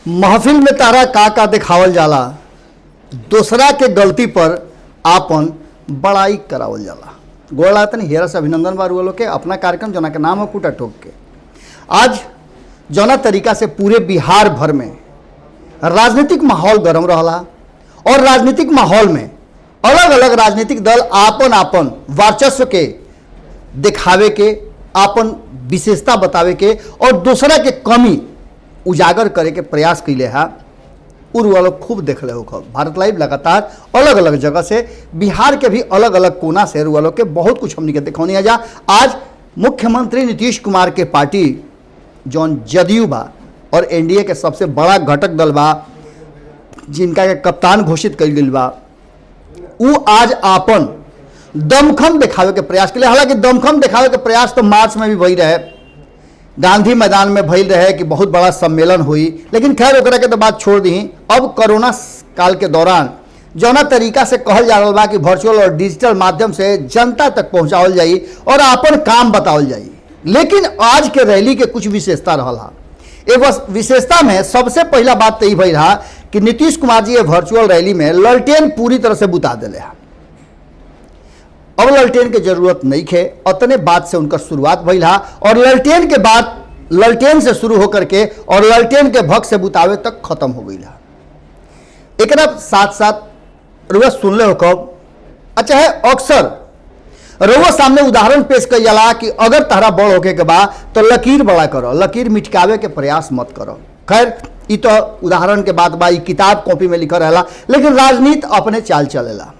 महफिल में तारा का दिखावल जाला, दूसरा के गलती पर आपन बड़ाई करावल जाला। गोड़ लागतन हेरा से अभिनंदन बारू लोग के अपना कार्यक्रम जना के नाम है कूटा ठोक के। आज जना तरीका से पूरे बिहार भर में राजनीतिक माहौल गर्म रहा और राजनीतिक माहौल में अलग अलग राजनीतिक दल आपन आपन वर्चस्व के दिखावे के, आपन विशेषता बतावे के और दूसरा के कमी उजागर करे के प्रयास कैले है। वालों खूब देख रहे हो। भारत लाइव लगातार अलग अलग जगह से बिहार के भी अलग अलग कोना से वालों के बहुत कुछ हमने के दिखौनी है। जा आज मुख्यमंत्री नीतीश कुमार के पार्टी जौन जदयू बा और एनडीए के सबसे बड़ा घटक दल बा, जिनका के कप्तान घोषित कर गई बा, वो आज आपन दमखम दिखावे के प्रयास के लिए। हालांकि दमखम दिखावे के प्रयास तो मार्च में भी वही रहे, गांधी मैदान में भइल रहे कि बहुत बड़ा सम्मेलन हुई, लेकिन खैर ओकरा के तो बात छोड़ दी। अब कोरोना काल के दौरान जौना तरीका से कहल जा रहा बा कि वर्चुअल और डिजिटल माध्यम से जनता तक पहुंचावल जाई और अपन काम बतावल जाई, लेकिन आज के रैली के कुछ विशेषता रहा। एक विशेषता में सबसे पहला बात तो यही भई रहा कि नीतीश कुमार जी ये वर्चुअल रैली में ललटेन पूरी तरह से बुता दिले। अब ललटेन के जरूरत नहीं है, उतने बात से उनका शुरुआत भइल हा और ललटेन के बाद ललटेन से शुरू होकर के और ललटेन के भक्त से बुतावे तक खत्म हो गई। एक साथ साथ रुआ सुन ले हो कब अच्छा है, अक्सर रुआ सामने उदाहरण पेश कर जाला कि अगर तारा बड़ होके के बा तो लकीर बड़ा करो, लकीर मिटकावे के प्रयास मत करो। खैर ये तो उदाहरण के बात बा, किताब कॉपी में लिखा रहेला, लेकिन राजनीति अपने चाल चलेला।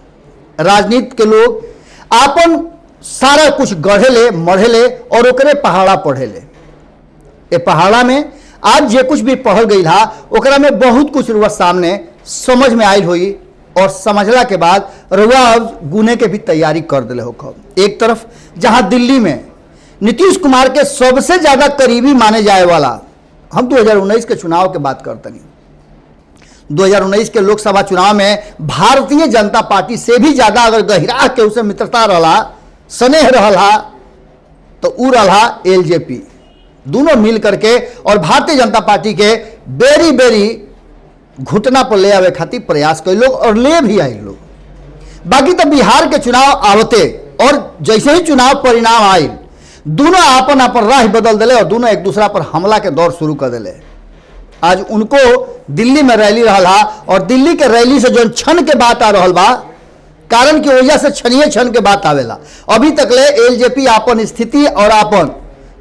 राजनीति के लोग आपन सारा कुछ गढ़ेले मढ़ेले और ओकरे पहाड़ा पढ़ेले। ए पहाड़ा में आज जे कुछ भी पढ़ल गई हा ओकरा में बहुत कुछ रुआ सामने समझ में आयल हुई और समझला के बाद रुआ अब गुने के भी तैयारी कर दिले हो। एक तरफ जहां दिल्ली में नीतीश कुमार के सबसे ज्यादा करीबी माने जाए वाला, हम 2019 के चुनाव के बात करते नहीं, 2019 के लोकसभा चुनाव में भारतीय जनता पार्टी से भी ज्यादा अगर गहरा के उसे मित्रता रहा, स्नेह रहा तो ऊ रहा एलजेपी। दोनों मिल करके और भारतीय जनता पार्टी के बेरी बेरी घुटना पर ले आवे खातिर प्रयास कर लोग और ले भी आए लोग। बाकी तो बिहार के चुनाव आवते और जैसे ही चुनाव परिणाम आए, दोनों आपन आपन राह बदल दिले और दोनों एक दूसरा पर हमला के दौर शुरू कर दिले। आज उनको दिल्ली में रैली रहा और दिल्ली के रैली से जो क्षण के बात आ रहा बा, कारण की वजह से क्षण के बात आवेला। अभी तक ले एलजेपी आपन स्थिति और आपन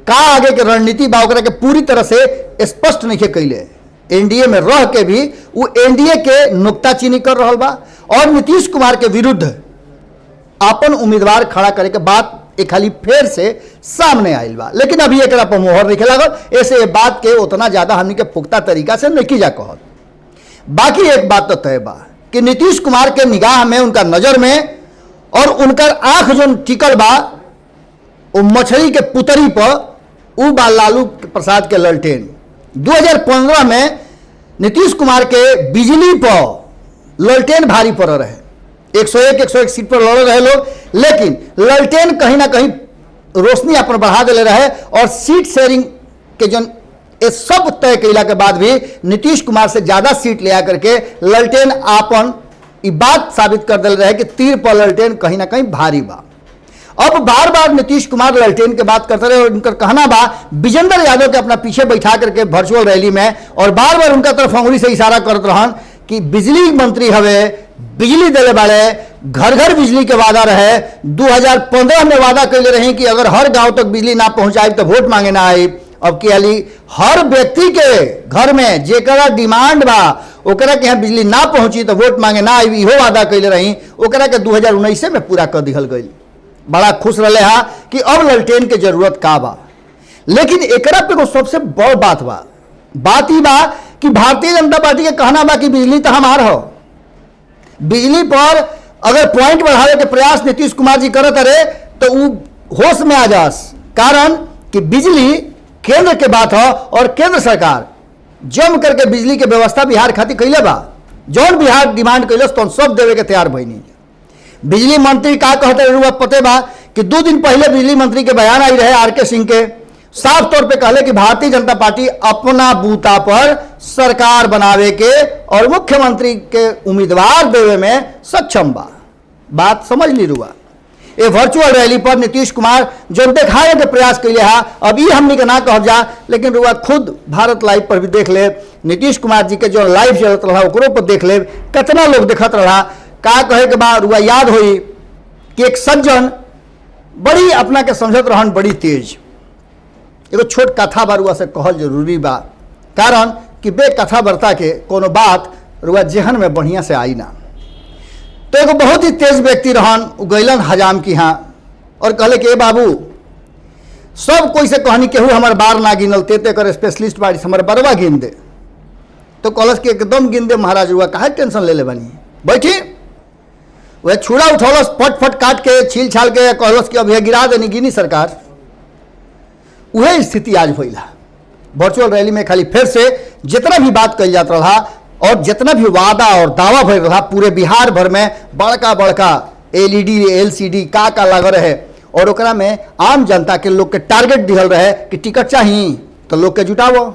का आगे के रणनीति बा ओकरा के पूरी तरह से स्पष्ट नहीं के कैले। एनडीए में रह के भी वो एनडीए के नुक्ताचीनी कर रहा बा और नीतीश कुमार के विरुद्ध आपन उम्मीदवार खड़ा करे के बात एक खाली फेर से सामने आयल बा। लेकिन अभी एक पर मोहर नहीं लागल, ऐसे बात के उतना ज्यादा हमने के पुख्ता तरीका से नहीं जा कहत। बाकी एक बात तो तय बा कि नीतीश कुमार के निगाह में, उनका नजर में और उनका आंख जो टिकल बा वो मछली के पुतरी पर, उ बा लालू प्रसाद के ललटेन। 2015 में नीतीश कुमार के बिजली पर ललटेन भारी पड़ रहे, 101 सीट पर लड़ रहे लोग, लेकिन ललटेन कहीं ना कहीं रोशनी अपन बढ़ा दिले रहे और सीट शेयरिंग के जो ये सब तय कैला के बाद भी नीतीश कुमार से ज्यादा सीट ले आकर के ललटेन आपन ये बात साबित कर दिल रहे कि तीर पर ललटेन कहीं ना कहीं भारी बा। अब बार बार नीतीश कुमार ललटेन के बात करते रहे और उनका कहना बा विजेंद्र यादव के अपना पीछे बैठा करके वर्चुअल रैली में और बार बार उनका तरफ अंगुली से इशारा करते रहन कि बिजली मंत्री हवे, बिजली दिले वाले, घर घर बिजली के वादा रहे। 2015 में वादा कैले रहे कि अगर हर गांव तक बिजली ना पहुंचाई तो वोट मांगे ना आई। अब क्या हर व्यक्ति के घर में जेकरा डिमांड बा ओकरा के यहाँ बिजली ना पहुंची तो वोट मांगे ना आई, इहो वादा कैले रही, ओकरा के 2019 में पूरा कर दिहल गई। बड़ा खुश रहे हा कि अब ललटेन के जरूरत का बा। लेकिन एकरा पे सबसे बड़ बात बा, बात ही बा कि भारतीय जनता पार्टी के कहना बा कि बिजली तो हमार हो। बिजली पर अगर पॉइंट बढ़ावे के प्रयास नीतीश कुमार जी करत रहे तो वो होश में आ जास, कारण कि बिजली केंद्र के बात हो और केंद्र सरकार जम करके बिजली के व्यवस्था बिहार खातिर कैले बा। जौन बिहार डिमांड कैलस तो सब देवे के तैयार भइनी। बिजली मंत्री का कहते रुआ पते बा कि 2 दिन पहले बिजली मंत्री के बयान आई रहे आरके सिंह के, साफ तौर पे कहले कि भारतीय जनता पार्टी अपना बूता पर सरकार बनावे के और मुख्यमंत्री के उम्मीदवार देवे में सक्षम बा। बात समझ ली रुआ। ये वर्चुअल रैली पर नीतीश कुमार जो दिखाए के प्रयास कैले हा, अब ये हमनी के ना कह जा, लेकिन रुआ खुद भारत लाइव पर भी देख ले, नीतीश कुमार जी के जो लाइव चलत रहा ओकरो पर देख ले, कितना लोग देखत रहा। का कहे के बाद रुआ याद हुई कि एक सज्जन बड़ी अपना के समझत रहन बड़ी तेज। एगो छोट कथा बा रुआ से कहल जरूरी बा, कारण कि बे कथा बर्ता के कोनो बात रुआ जेहन में बढ़िया से आई ना। तो एगो बहुत ही तेज व्यक्ति रहन, गैलन हजाम की यहाँ और कहले कि ए बाबू, सब कोई से कहनी केहू हमार बार ना गिनल, ते कर स्पेशलिस्ट बाड़ी हमारे बरवा गिन दे। तो कहलस कि एकदम गिन दे महाराज, रुआ काहे टेंशन ले बनी, बैठी। वह छुड़ा उठौलस, फट फट काट के छील छाल के कहलस कि अब यह गिरा देनी गिनी सरकार। वह स्थिति आज भइला वर्चुअल रैली में। खाली फिर से जितना भी बात कही जाता रहा और जितना भी वादा और दावा भर रहा, पूरे बिहार भर में बड़का बड़का LED LCD का लग रहे और ओकरा में आम जनता के लोग के टारगेट दिहल रहे कि टिकट चाहिए तो लोग के जुटावो।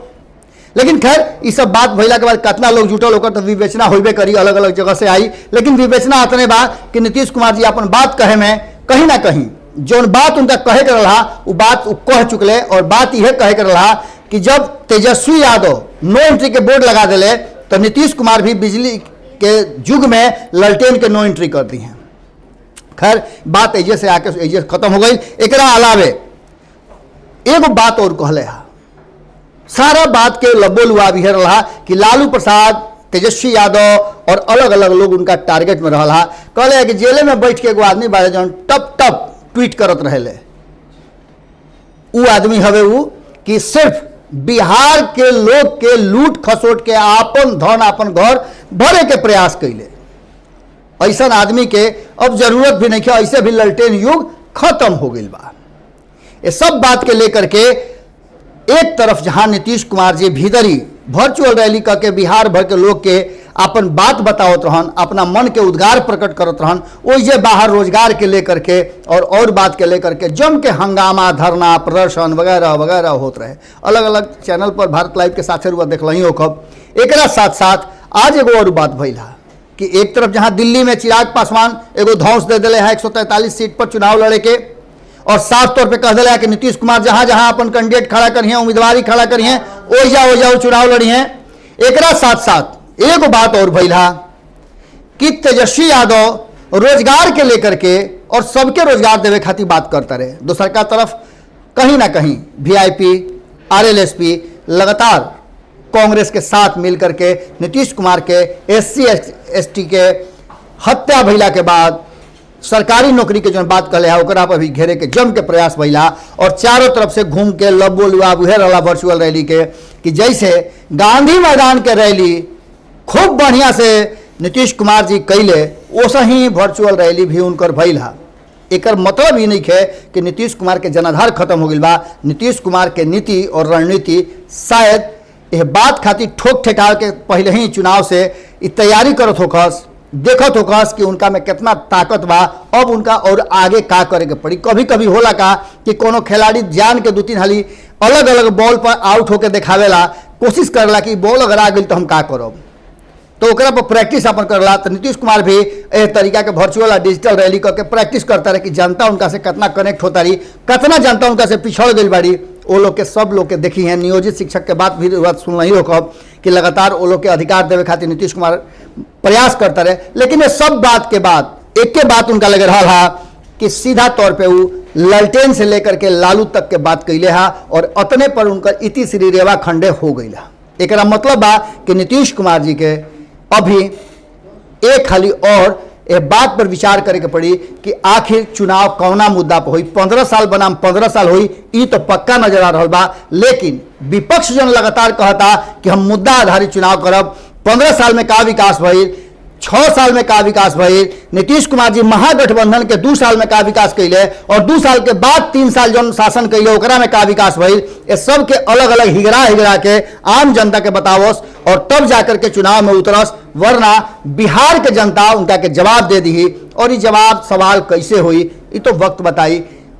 लेकिन खैर ये सब बात भइला के बाद कितना लोग जुटल ओकर तो विवेचना होबे करी, अलग अलग जगह से आई। लेकिन विवेचना अतने बा कि नीतीश कुमार जी अपन बात कहे में कहीं ना कहीं जो बात उनका कहे कर रहा वो बात कह चुकले। और बात यह कहे कर रहा कि जब तेजस्वी यादव नो एंट्री के बोर्ड लगा दिले तो नीतीश कुमार भी बिजली के युग में ललटेन के नो एंट्री कर दी हैं। खैर बात एजे से आके एजे खत्म हो गई। एकरा अलावे एगो बात और कहले हा, सारा बात के लब्बो लुआ भी रहा कि लालू प्रसाद, तेजस्वी यादव और अलग अलग लोग उनका टारगेट में रहा। कहले कि जेले में बैठ के एगो आदमी बारे जौन टप टप ट्वीट करत रहे, वो आदमी हवे वो कि सिर्फ बिहार के लोग के लूट खसोट के आपन धन आपन घर भरे के प्रयास कैले। ऐसा आदमी के अब जरूरत भी नहीं है, ऐसे भी ललटेन युग खत्म हो गई बा। ये सब बात के लेकर के एक तरफ जहां नीतीश कुमार जी भीतरी वर्चुअल रैली करके बिहार भर के लोग के अपन बात बतावत रहन, अपना मन के उद्गार प्रकट करत रहन, ओइजे बाहर रोजगार के लेकर के और बात के लेकर के जम के हंगामा, धरना, प्रदर्शन वगैरह वगैरह होत रहे। अलग अलग चैनल पर भारत लाइव के साथे रुआ देखल ही हो। कब एकरा साथ साथ आज एगो और बात भइला कि एक तरफ जहां दिल्ली में चिराग पासवान एगो धौंस दे दिले है 143 सीट पर चुनाव लड़े के, और साफ तौर पे कह दिला कि नीतीश कुमार जहां जहां अपन कैंडिडेट खड़ा करिए, उम्मीदवारी खड़ा करिए, ओइजा चुनाव लड़िए। एकरा साथ साथ एगो बात और भइला कि तेजस्वी यादव रोजगार के लेकर के और सबके रोजगार देवे खातिर बात करता रहे। दूसर का तरफ कहीं ना कहीं VIP RLSP लगातार कांग्रेस के साथ मिलकर के नीतीश कुमार के SC ST के हत्या भइला के बाद सरकारी नौकरी के जो बात कहले ओकरा पर भी घेरे के जम के प्रयास भइला। और चारों तरफ से घूम के लब्बो लुआ उहे रहा वर्चुअल रैली के कि जैसे गांधी मैदान के रैली खूब बढ़िया से नीतीश कुमार जी कैले, वैसा ही वर्चुअल रैली भी उनकर भइला। एकर मतलब ही नहीं है कि नीतीश कुमार के जनाधार खत्म हो गई बा। नीतीश कुमार के नीति और रणनीति शायद यह बात खातिर ठोक ठेकाव के पहले ही चुनाव से तैयारी करत होकस, देखत होकस कि उनका में कितना ताकत बा, अब उनका और आगे का करे के पड़ी। कभी कभी होला का कि कोनो खिलाड़ी जान के 2-3 हाली अलग अलग बॉल पर आउट होके दिखावेला, कोशिश करला कि बॉल अगर आ गई तो हम का करब, तो ओकरा पर प्रैक्टिस अपन करला। तो नीतीश कुमार भी एह तरीका के वर्चुअल और डिजिटल रैली करके प्रैक्टिस करता रहे कि जनता उनका से कितना कनेक्ट होता रही, कितना जनता उनका से पिछड़ गई बाड़ी। वो लोग के सब लोग के देखी हैं, नियोजित शिक्षक के बात भी सुन रही हो कब कि लगातार वो लोग के अधिकार देवे खातिर नीतीश कुमार प्रयास करता रहे। लेकिन ये सब बात के बाद एक के बात उनका लग रहा था कि सीधा तौर पे वो ललटेन से लेकर के लालू तक के बात कैले हा और अतने पर उनका इति श्री रेवा खंडे हो गई। एक मतलब बा कि नीतीश कुमार जी के अभी एक खाली और ए बात पर विचार करे के पड़ी कि आखिर चुनाव कौना मुद्दा पर हुई। 15 साल बनाम 15 साल हुई, ये तो पक्का नजर आ रहा बा। लेकिन विपक्ष जन लगातार कहता कि हम मुद्दा आधारित चुनाव करब। 15 साल में का विकास भइल, 6 साल में का विकास भइल, नीतीश कुमार जी महागठबंधन के 2 साल में का विकास कैले और 2 साल के बाद 3 साल जौन शासन कैले ओकरा में का विकास भइल, ये सब के अलग अलग हिगरा के आम जनता के बतावस और तब जाकर के चुनाव में उतरस। वरना बिहार के जनता उनका के जवाब दे दी और ये जवाब सवाल कैसे हुई ये तो वक्त बताई।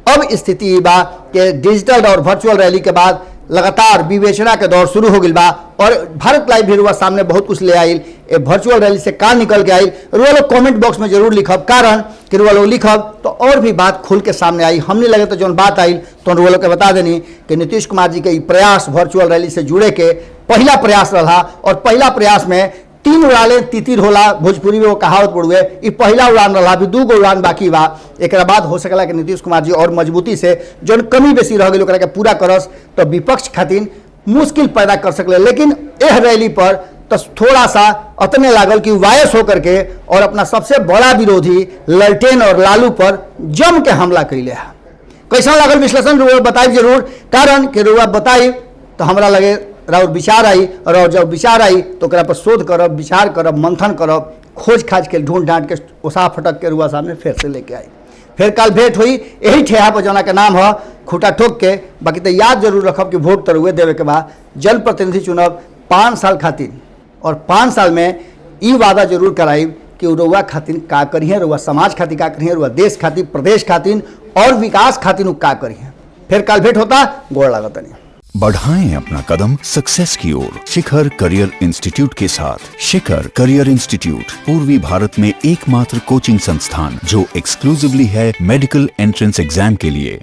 अब स्थिति बा कि डिजिटल और वर्चुअल रैली के बाद लगातार विवेचना के दौर शुरू हो गई बा और भारत लाइव भी रुआ सामने बहुत कुछ ले आइल। ए वर्चुअल रैली से का निकल के आइल रुआ लोग कमेंट बॉक्स में जरूर लिखब, कारण कि रुआ लोग लिखब तो और भी बात खुल के सामने आई। हमने लगे तो जौन बात आई तो रुआ लोग के बता देनी कि नीतीश कुमार जी के ई प्रयास वर्चुअल रैली से जुड़े के पहला प्रयास रहा और पहला प्रयास में 3 उड़ालें तितिर होला, भोजपुरी में वो कहावत पड़ुए। ई पहला उड़ान रहा, अभी 2 गो उड़ान बाकी बा। एक बाद हो सकला कि नीतीश कुमार जी और मजबूती से जौन कमी बेसी रह गई ओकरा के पूरा करस तो विपक्ष खातिर मुश्किल पैदा कर सकले। लेकिन एह रैली पर तो थोड़ा सा अतने लागल कि वायस होकर के और अपना सबसे बड़ा विरोधी ललटेन और लालू पर जम के हमला कैले है। कैसा लागल विश्लेषण रुआ बताई जरूर, कारण कि रुआ बताई तो हमरा लगे और विचार आई और जब विचार आई तो ओकरा पर शोध करब, विचार करब, मंथन करब, खोज खाज के ढूंढ ढांट के उसा फटक के रुआ सामने फिर से लेके आई। फिर कल भेंट हुई यही ठेहा पर जना के नाम है खूटा ठोक के। बाकी तो याद जरूर रखब कि वोट तो रुए देवे के बाद जनप्रतिनिधि चुनब 5 साल खातिर और 5 साल में ई वादा जरूर कराई कि रुआ खातिर का करिए, रुआ समाज खातिर का करिए, रुआ देश खातिर, प्रदेश खातिर और विकास खातिर का करिए। फिर कल भेंट होता, गोड़ लागत नहीं। बढ़ाएं अपना कदम सक्सेस की ओर शिखर करियर इंस्टीट्यूट के साथ। शिखर करियर इंस्टीट्यूट पूर्वी भारत में एकमात्र कोचिंग संस्थान जो एक्सक्लूसिवली है मेडिकल एंट्रेंस एग्जाम के लिए।